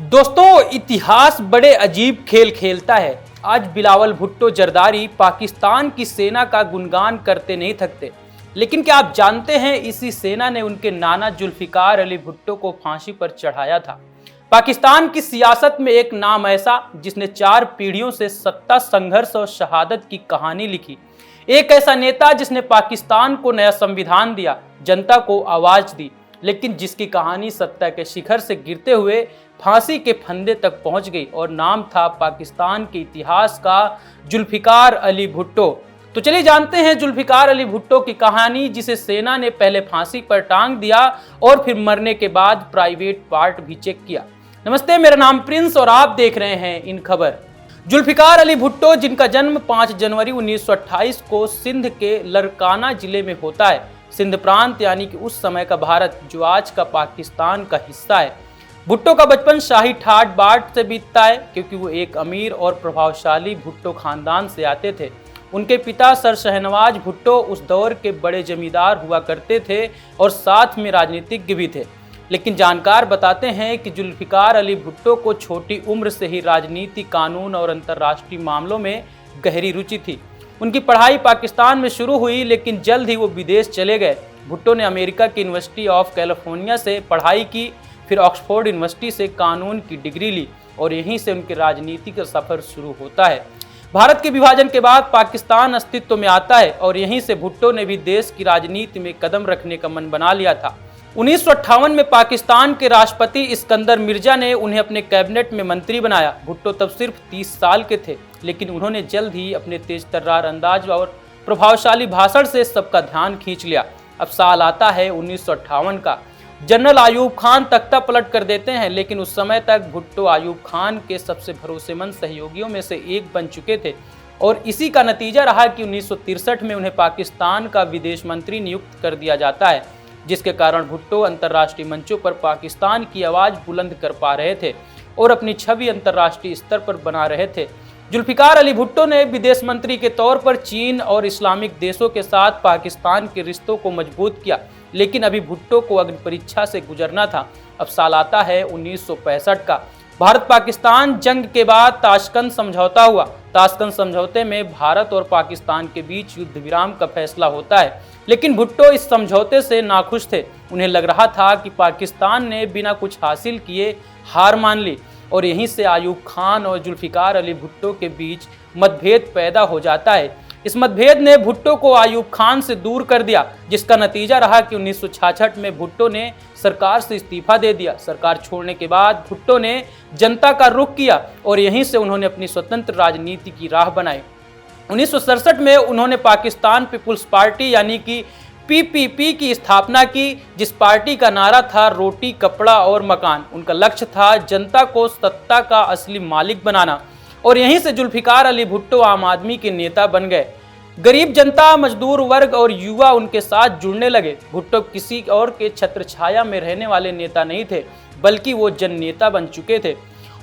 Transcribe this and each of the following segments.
दोस्तों, इतिहास बड़े अजीब खेल खेलता है। आज बिलावल भुट्टो जरदारी पाकिस्तान की सेना का गुणगान करते नहीं थकते, लेकिन क्या आप जानते हैं इसी सेना ने उनके नाना जुल्फिकार अली भुट्टो को फांसी पर चढ़ाया था। पाकिस्तान की सियासत में एक नाम ऐसा जिसने 4 पीढ़ियों से सत्ता संघर्ष और शहादत की कहानी लिखी। एक ऐसा नेता जिसने पाकिस्तान को नया संविधान दिया, जनता को आवाज दी, लेकिन जिसकी कहानी सत्ता के शिखर से गिरते हुए फांसी के फंदे तक पहुंच गई और नाम था पाकिस्तान के इतिहास का जुल्फिकार अली भुट्टो। तो चलिए जानते हैं जुल्फिकार अली भुट्टो की कहानी, जिसे सेना ने पहले फांसी पर टांग दिया और फिर मरने के बाद प्राइवेट पार्ट भी चेक किया। नमस्ते, मेरा नाम प्रिंस और आप देख रहे हैं इन खबर। जुल्फिकार अली भुट्टो, जिनका जन्म 5 जनवरी 1928 को सिंध के लरकाना जिले में होता है। सिंध प्रांत यानी कि उस समय का भारत, जो आज का पाकिस्तान का हिस्सा है। भुट्टो का बचपन शाही ठाट बाट से बीतता है, क्योंकि वो एक अमीर और प्रभावशाली भुट्टो खानदान से आते थे। उनके पिता सर शहनवाज भुट्टो उस दौर के बड़े जमींदार हुआ करते थे और साथ में राजनीतिज्ञ भी थे। लेकिन जानकार बताते हैं कि जुल्फिकार अली भुट्टो को छोटी उम्र से ही राजनीति, कानून और अंतर्राष्ट्रीय मामलों में गहरी रुचि थी। उनकी पढ़ाई पाकिस्तान में शुरू हुई, लेकिन जल्द ही वो विदेश चले गए। भुट्टो ने अमेरिका की यूनिवर्सिटी ऑफ कैलिफोर्निया से पढ़ाई की, फिर ऑक्सफोर्ड यूनिवर्सिटी से कानून की डिग्री ली और यहीं से उनके राजनीतिक सफर शुरू होता है। भारत के विभाजन के बाद पाकिस्तान अस्तित्व में आता है और यहीं से भुट्टो ने भी देश की राजनीति में कदम रखने का मन बना लिया था। 1958 में पाकिस्तान के राष्ट्रपति इस्कंदर मिर्जा ने उन्हें अपने कैबिनेट में मंत्री बनाया। भुट्टो तब सिर्फ 30 साल के थे, लेकिन उन्होंने जल्द ही अपने तेज तर्रार अंदाज और प्रभावशाली भाषण से सबका ध्यान खींच लिया। अब साल आता है 1958 का। जनरल आयूब खान तख्ता पलट कर देते हैं, लेकिन उस समय तक भुट्टो आयूब खान के सबसे भरोसेमंद सहयोगियों में से एक बन चुके थे और इसी का नतीजा रहा कि 1963 में उन्हें पाकिस्तान का विदेश मंत्री नियुक्त कर दिया जाता है, जिसके कारण भुट्टो अंतर्राष्ट्रीय मंचों पर पाकिस्तान की आवाज़ बुलंद कर पा रहे थे और अपनी छवि अंतर्राष्ट्रीय स्तर पर बना रहे थे। जुल्फिकार अली भुट्टो ने विदेश मंत्री के तौर पर चीन और इस्लामिक देशों के साथ पाकिस्तान के रिश्तों को मजबूत किया, लेकिन अभी भुट्टो को अग्नि परीक्षा से गुजरना था। अब साल आता है 1965 का। भारत पाकिस्तान जंग के बाद ताशकंद समझौता हुआ। ताशकंद समझौते में भारत और पाकिस्तान के बीच युद्ध विराम का फैसला होता है, लेकिन भुट्टो इस समझौते से नाखुश थे। उन्हें लग रहा था कि पाकिस्तान ने बिना कुछ हासिल किए हार मान ली और यहीं से आयूब खान और जुल्फिकार अली भुट्टो के बीच मतभेद पैदा हो जाता है। इस मतभेद ने भुट्टो को आयूब खान से दूर कर दिया, जिसका नतीजा रहा कि 1966 में भुट्टो ने सरकार से इस्तीफा दे दिया। सरकार छोड़ने के बाद भुट्टो ने जनता का रुख किया और यहीं से उन्होंने अपनी स्वतंत्र राजनीति की राह बनाई। 1967 में उन्होंने पाकिस्तान पीपुल्स पार्टी यानी कि पीपीपी की स्थापना की, जिस पार्टी का नारा था रोटी, कपड़ा और मकान। उनका लक्ष्य था जनता को सत्ता का असली मालिक बनाना और यहीं से जुल्फिकार अली भुट्टो आम आदमी के नेता बन गए। गरीब जनता, मजदूर वर्ग और युवा उनके साथ जुड़ने लगे। भुट्टो किसी और के छत्रछाया में रहने वाले नेता नहीं थे, बल्कि वो जन नेता बन चुके थे।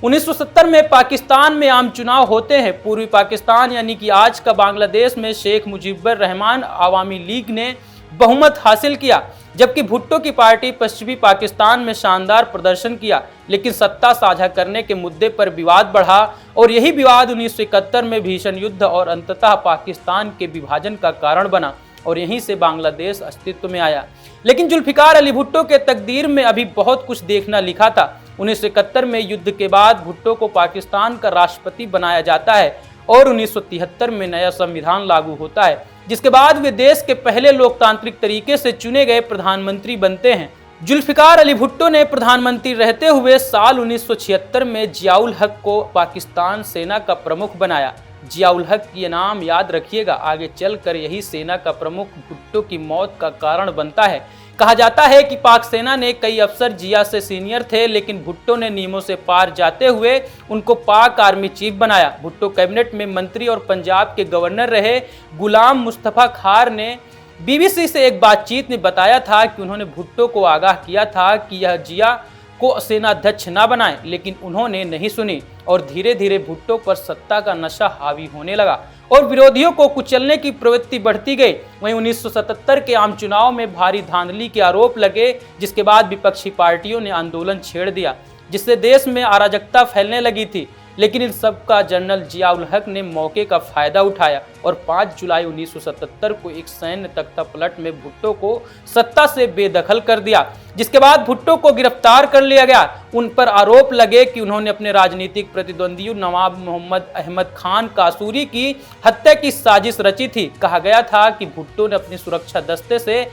1970 में पाकिस्तान में आम चुनाव होते हैं। पूर्वी पाकिस्तान यानी कि आज का बांग्लादेश में शेख मुजीबुर रहमान अवामी लीग ने बहुमत हासिल किया, जबकि भुट्टो की पार्टी पश्चिमी पाकिस्तान में शानदार प्रदर्शन किया। लेकिन सत्ता साझा करने के मुद्दे पर विवाद बढ़ा और यही विवाद 1971 में भीषण युद्ध और अंततः पाकिस्तान के विभाजन का कारण बना और यहीं से बांग्लादेश अस्तित्व में आया। लेकिन जुल्फिकार अली भुट्टो के तकदीर में अभी बहुत कुछ देखना लिखा था। 1971 में युद्ध के बाद भुट्टो को पाकिस्तान का राष्ट्रपति बनाया जाता है और 1973 में नया संविधान लागू होता है, जिसके बाद वे देश के पहले लोकतांत्रिक तरीके से चुने गए प्रधानमंत्री बनते हैं। जुल्फिकार अली भुट्टो ने प्रधानमंत्री रहते हुए साल 1976 में जियाउल हक को पाकिस्तान सेना का प्रमुख बनाया। जियाउल हक ये नाम याद रखिएगा, आगे चलकर यही सेना का प्रमुख भुट्टो की मौत का कारण बनता है। कहा जाता है कि पाक सेना ने कई अफसर जिया से सीनियर थे, लेकिन भुट्टो ने नियमों से पार जाते हुए उनको पाक आर्मी चीफ बनाया। भुट्टो कैबिनेट में मंत्री और पंजाब के गवर्नर रहे। गुलाम मुस्तफा खार ने बीबीसी से एक बातचीत में बताया था कि उन्होंने भुट्टो को आगाह किया था कि यह जिया को सेनाध्यक्ष न बनाएं, लेकिन उन्होंने नहीं सुनी और धीरे धीरे भुट्टो पर सत्ता का नशा हावी होने लगा और विरोधियों को कुचलने की प्रवृत्ति बढ़ती गई। वहीं 1977 के आम चुनाव में भारी धांधली के आरोप लगे, जिसके बाद विपक्षी पार्टियों ने आंदोलन छेड़ दिया। जिससे देश में अराजकता फैलने लगी थी। लेकिन इन सब का जनरल जिया उल हक ने मौके का फायदा उठाया और 5 जुलाई 1977 को एक सैन्य तख्तापलट में भुट्टो को सत्ता से बेदखल कर दिया, जिसके बाद भुट्टो को गिरफ्तार कर लिया गया। उन पर आरोप लगे कि उन्होंने अपने राजनीतिक प्रतिद्वंदी नवाब मोहम्मद अहमद खान कासूरी की हत्या की साजिश रची थी। कहा गया था कि भुट्टो ने अपनी सुरक्षा दस्ते से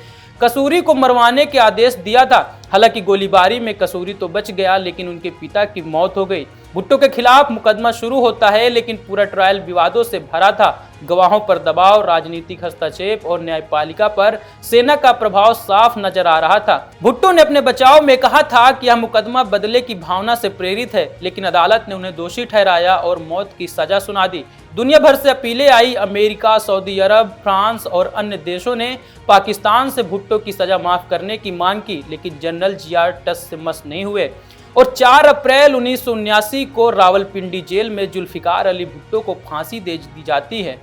कसूरी को मरवाने के आदेश दिया था। हालांकि गोलीबारी में कसूरी तो बच गया, लेकिन उनके पिता की मौत हो गई। भुट्टो के खिलाफ मुकदमा शुरू होता है, लेकिन पूरा ट्रायल विवादों से भरा था। गवाहों पर दबाव, राजनीतिक हस्तक्षेप और न्यायपालिका पर सेना का प्रभाव साफ नजर आ रहा था। भुट्टो ने अपने बचाव में कहा था कि यह मुकदमा बदले की भावना से प्रेरित है, लेकिन अदालत ने उन्हें दोषी ठहराया और मौत की सजा सुना दी। दुनिया भर से अपीलें आई। अमेरिका, सऊदी अरब, फ्रांस और अन्य देशों ने पाकिस्तान से भुट्टो की सजा माफ करने की मांग की, लेकिन जनरल जिया टस से मस नहीं हुए और 4 अप्रैल 1979 को रावलपिंडी जेल में जुल्फिकार अली भुट्टो को फांसी दे दी जाती है।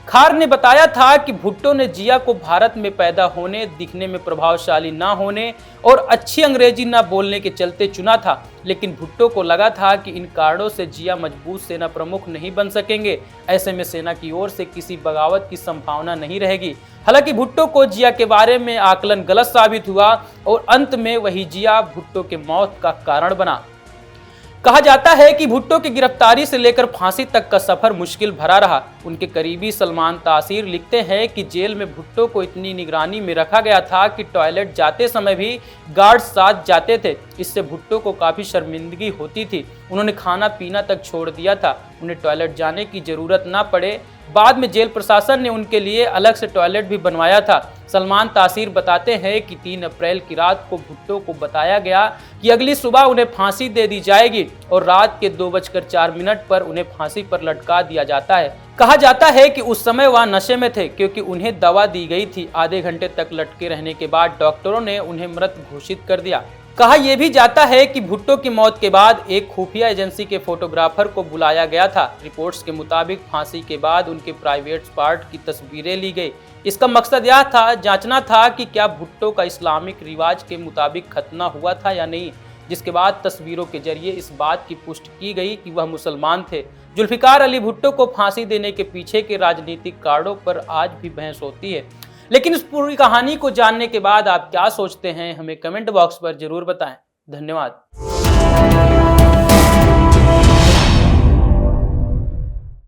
खार ने बताया था कि भुट्टो ने जिया को भारत में पैदा होने, दिखने में प्रभावशाली न होने और अच्छी अंग्रेजी न बोलने के चलते चुना था, लेकिन भुट्टो को लगा था कि इन कारणों से जिया मजबूत सेना प्रमुख नहीं बन सकेंगे। ऐसे में सेना की ओर से किसी बगावत की संभावना नहीं रहेगी। हालांकि भुट्टो को जिया के बारे में आकलन गलत साबित हुआ और अंत में वही जिया भुट्टो के मौत का कारण बना। कहा जाता है कि भुट्टो की गिरफ्तारी से लेकर फांसी तक का सफर मुश्किल भरा रहा। उनके करीबी सलमान तासीर लिखते हैं कि जेल में भुट्टो को इतनी निगरानी में रखा गया था कि टॉयलेट जाते समय भी गार्ड्स साथ जाते थे। इससे भुट्टो को काफी शर्मिंदगी होती थी। उन्होंने खाना पीना तक छोड़ दिया था, उन्हें टॉयलेट जाने की जरूरत ना पड़े। बाद में जेल प्रशासन ने उनके लिए अलग से टॉयलेट भी बनवाया था। सलमान तासीर बताते हैं कि 3 अप्रैल की रात को भुट्टो को बताया गया कि अगली सुबह उन्हें फांसी दे दी जाएगी और रात के 2:04 पर उन्हें फांसी पर लटका दिया जाता है। कहा जाता है कि उस समय वह नशे में थे, क्योंकि उन्हें दवा दी गई थी। आधे घंटे तक लटके रहने के बाद डॉक्टरों ने उन्हें मृत घोषित कर दिया। कहा यह भी जाता है कि भुट्टो की मौत के बाद एक खुफिया एजेंसी के फोटोग्राफर को बुलाया गया था। रिपोर्ट्स के मुताबिक फांसी के बाद उनके प्राइवेट पार्ट की तस्वीरें ली गई। इसका मकसद यह था जांचना था कि क्या भुट्टो का इस्लामिक रिवाज के मुताबिक खतना हुआ था या नहीं, जिसके बाद तस्वीरों के जरिए इस बात की पुष्टि की गई कि वह मुसलमान थे। जुल्फिकार अली भुट्टो को फांसी देने के पीछे के राजनीतिक कारणों पर आज भी बहस होती है। लेकिन इस पूरी कहानी को जानने के बाद आप क्या सोचते हैं, हमें कमेंट बॉक्स पर जरूर बताएं। धन्यवाद।